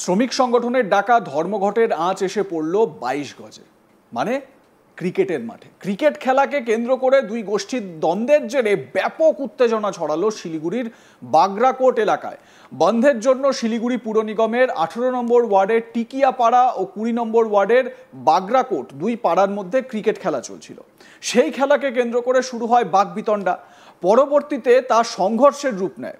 শ্রমিক সংগঠনের ডাকা ধর্মঘটের আঁচ এসে পড়ল 22 গজে, মানে ক্রিকেটের মাঠে। ক্রিকেট খেলাকে কেন্দ্র করে দুই গোষ্ঠীর দ্বন্দ্বের জেরে ব্যাপক উত্তেজনা ছড়ালো শিলিগুড়ির বাগরাকোট এলাকায়। বন্ধের জন্য শিলিগুড়ি পুর নিগমের 18 নম্বর ওয়ার্ডের টিকিয়াপাড়া ও 20 নম্বর ওয়ার্ডের বাগরাকোট দুই পাড়ার মধ্যে ক্রিকেট খেলা চলছিল। সেই খেলাকে কেন্দ্র করে শুরু হয় বাকবিতণ্ডা। পরবর্তীতে তা সংঘর্ষের রূপ নেয়।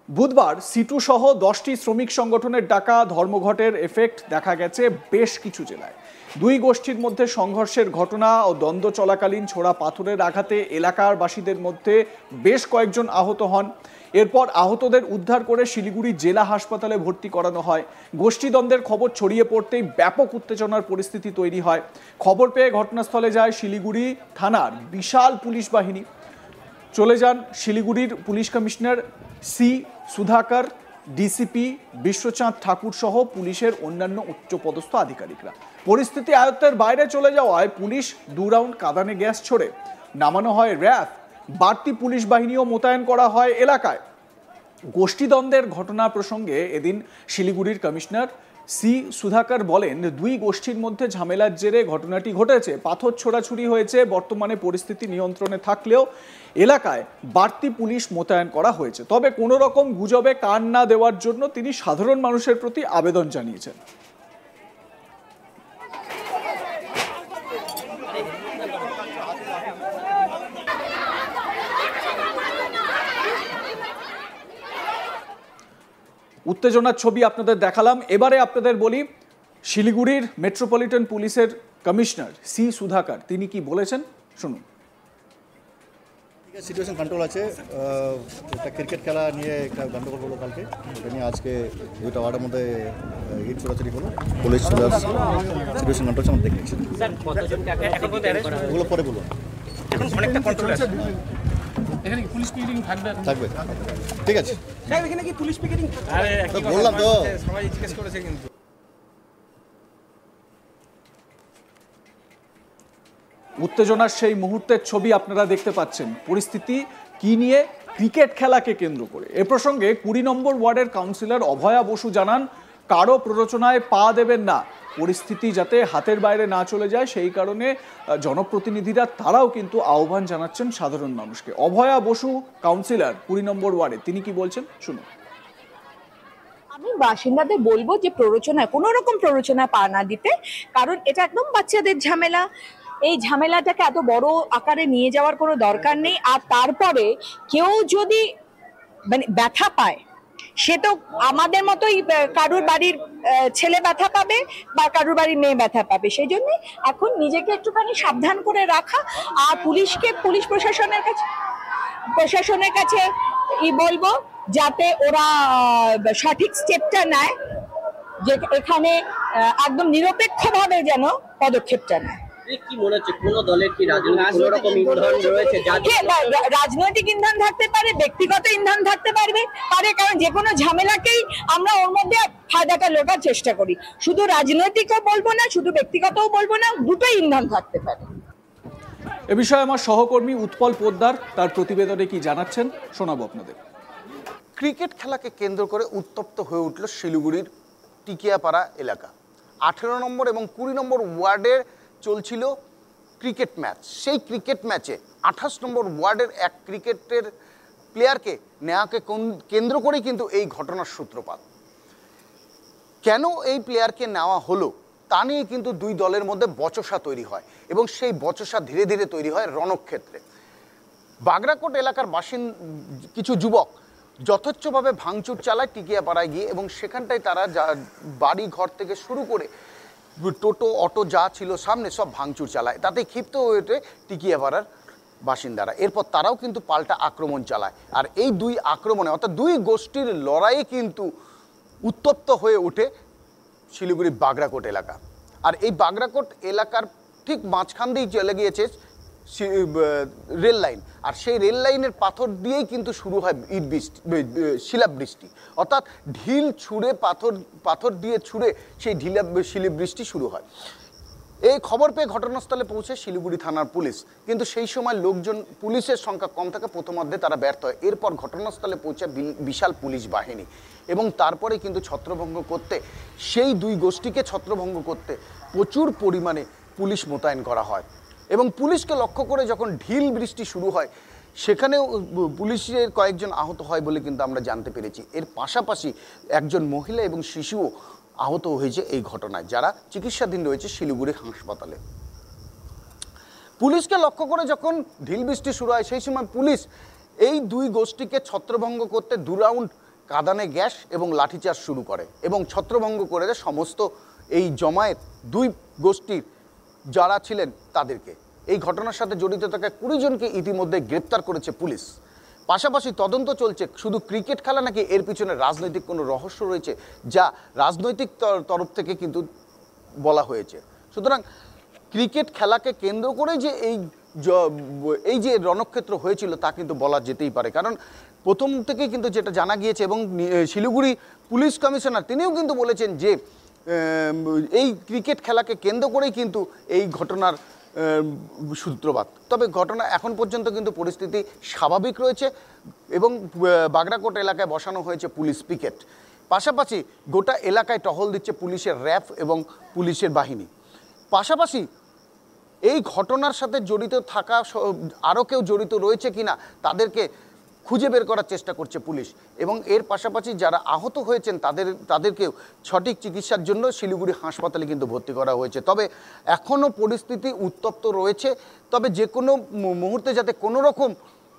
বুধবার সিটু সহ 10টি শ্রমিক সংগঠনের ডাকা ধর্মঘটের এফেক্ট দেখা গেছে বেশ কিছু জেলায়। দুই গোষ্ঠীর মধ্যে সংঘর্ষের ঘটনা ও দ্বন্দ্ব চলাকালীন ছোড়া পাথরের আঘাতে এলাকার বাসীদের মধ্যে বেশ কয়েকজন আহত হন। এরপর আহতদের উদ্ধার করে শিলিগুড়ি জেলা হাসপাতালে ভর্তি করানো হয়। গোষ্ঠীদ্বন্দ্বের খবর ছড়িয়ে পড়তেই ব্যাপক উত্তেজনার পরিস্থিতি তৈরি হয়। খবর পেয়ে ঘটনাস্থলে যায় শিলিগুড়ি থানার বিশাল পুলিশ বাহিনী। চলে যান শিলিগুড়ির police commissioner C Sudhakar, DCP Bishwachand Thakur সহ পুলিশের অন্যান্য উচ্চপদস্থ আধিকারিকরা। পরিস্থিতি আয়ত্তের বাইরে চলে যাওয়ায় পুলিশ 2 রাউন্ড কাঁদানে গ্যাস ছোড়ে। নামানো হয় র্যাফ। বাড়তি পুলিশ বাহিনীও মোতায়েন করা হয় এলাকায়। গোষ্ঠীদ্বন্দ্বের ঘটনা প্রসঙ্গে এদিন শিলিগুড়ির কমিশনার সি সুধাকর বলেন, দুই গোষ্ঠীর মধ্যে ঝামেলার জেরে ঘটনাটি ঘটেছে। পাথর ছোড়াছুড়ি হয়েছে। বর্তমানে পরিস্থিতি নিয়ন্ত্রণে থাকলেও এলাকায় বাড়তি পুলিশ মোতায়েন করা হয়েছে। তবে কোনো রকম গুজবে কান না দেওয়ার জন্য তিনি সাধারণ মানুষের প্রতি আবেদন জানিয়েছেন। উত্তেজনার ছবি আপনাদের দেখালাম। এবারে আপনাদের বলি শিলিগুড়ির মেট্রোপলিটন পুলিশের কমিশনার সি সুধাকর তিনি কি বলেছেন, শুনুন। সিচুয়েশন কন্ট্রোল আছে। একটা ক্রিকেট খেলা নিয়ে একটা গন্ডগোল হলো কালকে, এটা নিয়ে আজকে দুইটা ওয়ার্ডের মধ্যে ইট ছোড়াছুড়ি হলো। পুলিশ চলে আসছে, সিচুয়েশন কন্ট্রোল আমরা দেখে নিচ্ছি। ওগুলো পরে বলুন। এখন অনেকটা কন্ট্রোল আছে। এখানে কি পুলিশ পিকেটিং থাকবে? ঠিক আছে স্যার, এখানে কি পুলিশ পিকেটিং? আরে বললাম তো, সবাই জিজ্ঞেস করেছে কিন্তু। উত্তেজনার সেই মুহূর্তের ছবি আপনারা দেখতে পাচ্ছেন। পরিস্থিতি কি নিয়ে? ক্রিকেট খেলাকে কেন্দ্র করে। এ প্রসঙ্গে 20 নম্বর ওয়ার্ডের কাউন্সিলর অভয়া বসু জানান, কারো প্ররোচনায় পা দেবেন না। পরিস্থিতি যাতে হাতের বাইরে না চলে যায় সেই কারণে জনপ্রতিনিধিরা তারাও কিন্তু আহ্বান জানাচ্ছেন সাধারণ মানুষকে। অভয়া বসু কাউন্সিলর 20 নম্বর ওয়ার্ডে, তিনি কি বলছেন শুনুন। আমি বাসিন্দাদের বলবো যে কোনো রকম প্ররোচনায় পা না দিতে, কারণ এটা একদম বাচ্চাদের ঝামেলা। এই ঝামেলাটাকে এত বড় আকারে নিয়ে যাওয়ার কোনো দরকার নেই। আর তারপরে কেউ যদি ব্যথা পায়, সে তো আমাদের মতোই কারুর বাড়ির ছেলে ব্যথা পাবে বা কারুর বাড়ির মেয়ে ব্যথা পাবে। সেই জন্য এখন নিজেকে একটুখানি সাবধান করে রাখা। আর পুলিশ প্রশাসনের কাছে বলবো যাতে ওরা সঠিক স্টেপটা নেয়, যে এখানে একদম নিরপেক্ষভাবে যেন পদক্ষেপটা নেয়। কি মনে হচ্ছে কোন দলের কি রাজনৈতিক ইন্ধন রয়েছে? রাজনৈতিক ইন্ধন থাকতে পারে, ব্যক্তিগত ইন্ধন থাকতে পারে, কারণ যে কোনো ঝামেলাকেই আমরা ওর মধ্যে ফায়দাটা লোটার চেষ্টা করি। শুধু রাজনৈতিকও বলবো না, শুধু ব্যক্তিগতও বলবো না, দুটোই ইন্ধন থাকতে পারে। এ বিষয়ে আমার সহকর্মী উৎপল পোদ্দার তার প্রতিবেদনে কি জানাচ্ছেন শোনাবো আপনাদের। ক্রিকেট খেলাকে কেন্দ্র করে উত্তপ্ত হয়ে উঠল শিলিগুড়ির টিকিয়াপাড়া এলাকা। 18 নম্বর এবং 20 নম্বর ওয়ার্ডের চলছিল ক্রিকেট ম্যাচ। সেই ক্রিকেট ম্যাচে 28 নম্বর ওয়ার্ডের এক ক্রিকেটের প্লেয়ারকে নেওয়াকে কেন্দ্র করেই কিন্তু এই ঘটনার সূত্রপাত। কেন এই প্লেয়ারকে নেওয়া হলো তা নিয়ে কিন্তু দুই দলের মধ্যে বচসা তৈরি হয় এবং সেই বচসা ধীরে ধীরে তৈরি হয় রণক্ষেত্রে। বাগরাকোট এলাকার কিছু যুবক যথেচ্ছভাবে ভাঙচুর চালায় টিকিয়াপাড়ায় গিয়ে, এবং সেখানটায় তারা বাড়ি ঘর থেকে শুরু করে টোটো অটো যা ছিল সামনে সব ভাঙচুর চালায়। তাতে ক্ষিপ্ত হয়ে ওঠে টিকিয়াপাড়ার বাসিন্দারা। এরপর তারাও কিন্তু পাল্টা আক্রমণ চালায়। আর এই দুই আক্রমণে অর্থাৎ দুই গোষ্ঠীর লড়াইয়ে কিন্তু উত্তপ্ত হয়ে ওঠে শিলিগুড়ির বাগরাকোট এলাকা। আর এই বাগরাকোট এলাকার ঠিক মাঝখান দিয়েই চলে গিয়েছে রেল লাইন। আর সেই রেল লাইনের পাথর দিয়েই কিন্তু শুরু হয় শিলাবৃষ্টি, অর্থাৎ ঢিল ছুঁড়ে পাথর দিয়ে ছুঁড়ে সেই শিলাবৃষ্টি শুরু হয়। এই খবর পেয়ে ঘটনাস্থলে পৌঁছে শিলিগুড়ি থানার পুলিশ, কিন্তু সেই সময় লোকজন, পুলিশের সংখ্যা কম থাকে, প্রথমার্ধে তারা ব্যর্থ হয়। এরপর ঘটনাস্থলে পৌঁছে বিশাল পুলিশ বাহিনী, এবং তারপরে কিন্তু ছত্রভঙ্গ করতে, সেই দুই গোষ্ঠীকে ছত্রভঙ্গ করতে প্রচুর পরিমাণে পুলিশ মোতায়েন করা হয়। এবং পুলিশকে লক্ষ্য করে যখন ঢিল বৃষ্টি শুরু হয়, সেখানেও পুলিশের কয়েকজন আহত হয় বলে কিন্তু আমরা জানতে পেরেছি। এর পাশাপাশি একজন মহিলা এবং শিশুও আহত হয়েছে এই ঘটনায়, যারা চিকিৎসাধীন রয়েছে শিলিগুড়ি হাসপাতালে। পুলিশকে লক্ষ্য করে যখন ঢিল বৃষ্টি শুরু হয়, সেই সময় পুলিশ এই দুই গোষ্ঠীকে ছত্রভঙ্গ করতে 2 রাউন্ড কাঁদানে গ্যাস এবং লাঠিচার্জ শুরু করে, এবং ছত্রভঙ্গ করে দেয় সমস্ত এই জমায়েত দুই গোষ্ঠীর যারা ছিলেন তাদেরকে। এই ঘটনার সাথে জড়িত থাকা 20 জনকে ইতিমধ্যে গ্রেপ্তার করেছে পুলিশ। পাশাপাশি তদন্ত চলছে শুধু ক্রিকেট খেলা নাকি এর পিছনে রাজনৈতিক কোনো রহস্য রয়েছে, যা রাজনৈতিক তরফ থেকে কিন্তু বলা হয়েছে। সুতরাং ক্রিকেট খেলাকে কেন্দ্র করে যে এই যে রণক্ষেত্র হয়েছিল তা কিন্তু বলা যেতেই পারে, কারণ প্রথম থেকে কিন্তু যেটা জানা গিয়েছে, এবং শিলিগুড়ি পুলিশ কমিশনার তিনিও কিন্তু বলেছেন যে এই ক্রিকেট খেলাকে কেন্দ্র করেই কিন্তু এই ঘটনার সূত্রপাত। তবে ঘটনা এখন পর্যন্ত কিন্তু পরিস্থিতি স্বাভাবিক রয়েছে, এবং বাগড়াকোট এলাকায় বসানো হয়েছে পুলিশ পিকেট। পাশাপাশি গোটা এলাকায় টহল দিচ্ছে পুলিশের র্যাব এবং পুলিশের বাহিনী। পাশাপাশি এই ঘটনার সাথে জড়িত থাকা আরও কেউ জড়িত রয়েছে কিনা তাদেরকে খুঁজে বের করার চেষ্টা করছে পুলিশ, এবং এর পাশাপাশি যারা আহত হয়েছেন তাদেরকেও সঠিক চিকিৎসার জন্য শিলিগুড়ি হাসপাতালে কিন্তু ভর্তি করা হয়েছে। তবে এখনও পরিস্থিতি উত্তপ্ত রয়েছে, তবে যে কোনো মুহূর্তে যাতে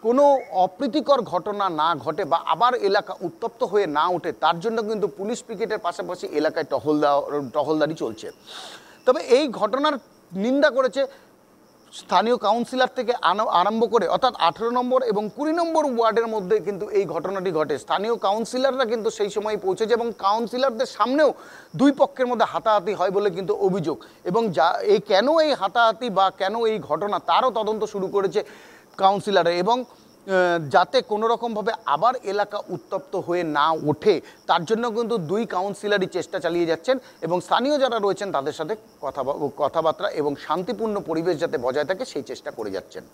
কোনো অপ্রীতিকর ঘটনা না ঘটে বা আবার এলাকা উত্তপ্ত হয়ে না ওঠে, তার জন্য কিন্তু পুলিশ পিকেটের পাশাপাশি এলাকায় টহলদারি চলছে। তবে এই ঘটনার নিন্দা করেছে স্থানীয় কাউন্সিলর থেকে আরম্ভ করে, অর্থাৎ 18 নম্বর এবং 20 নম্বর ওয়ার্ডের মধ্যে কিন্তু এই ঘটনাটি ঘটে। স্থানীয় কাউন্সিলররা কিন্তু সেই সময় পৌঁছেছে, এবং কাউন্সিলরদের সামনেও দুই পক্ষের মধ্যে হাতাহাতি হয় বলে কিন্তু অভিযোগ, এবং কেন এই হাতাহাতি বা কেন এই ঘটনা তারও তদন্ত শুরু করেছে কাউন্সিলরে, এবং যাতে কোনো রকমভাবে আবার এলাকা উত্তপ্ত হয়ে না ওঠে তার জন্য কিন্তু দুই কাউন্সিলরই চেষ্টা চালিয়ে যাচ্ছেন, এবং স্থানীয় যারা রয়েছেন তাদের সাথে কথাবার্তা এবং শান্তিপূর্ণ পরিবেশ যাতে বজায় থাকে সেই চেষ্টা করে যাচ্ছেন।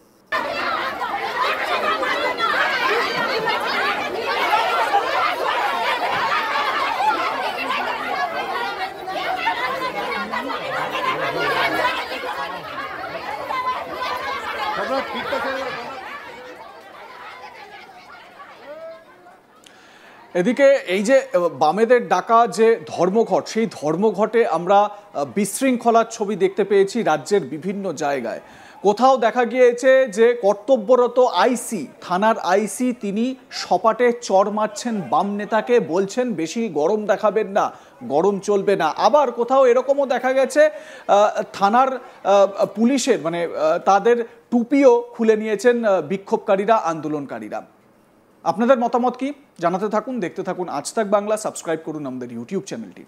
এদিকে এই যে বামেদের ডাকা যে ধর্মঘট, সেই ধর্মঘটে আমরা বিশৃঙ্খলার ছবি দেখতে পেয়েছি রাজ্যের বিভিন্ন জায়গায়। কোথাও দেখা গিয়েছে যে কর্তব্যরত আইসি, থানার আইসি, তিনি সপাটে চড় মারছেন বাম নেতাকে, বলছেন বেশি গরম দেখাবেন না, গরম চলবে না। আবার কোথাও এরকমও দেখা গেছে থানার পুলিশের মানে তাদের টুপিও খুলে নিয়েছেন বিক্ষোভকারীরা, আন্দোলনকারীরা। আপনাদের মতামত কি জানাতে থাকুন, দেখতে থাকুন আজ তাক বাংলা, সাবস্ক্রাইব করুন আমাদের ইউটিউব চ্যানেলটি।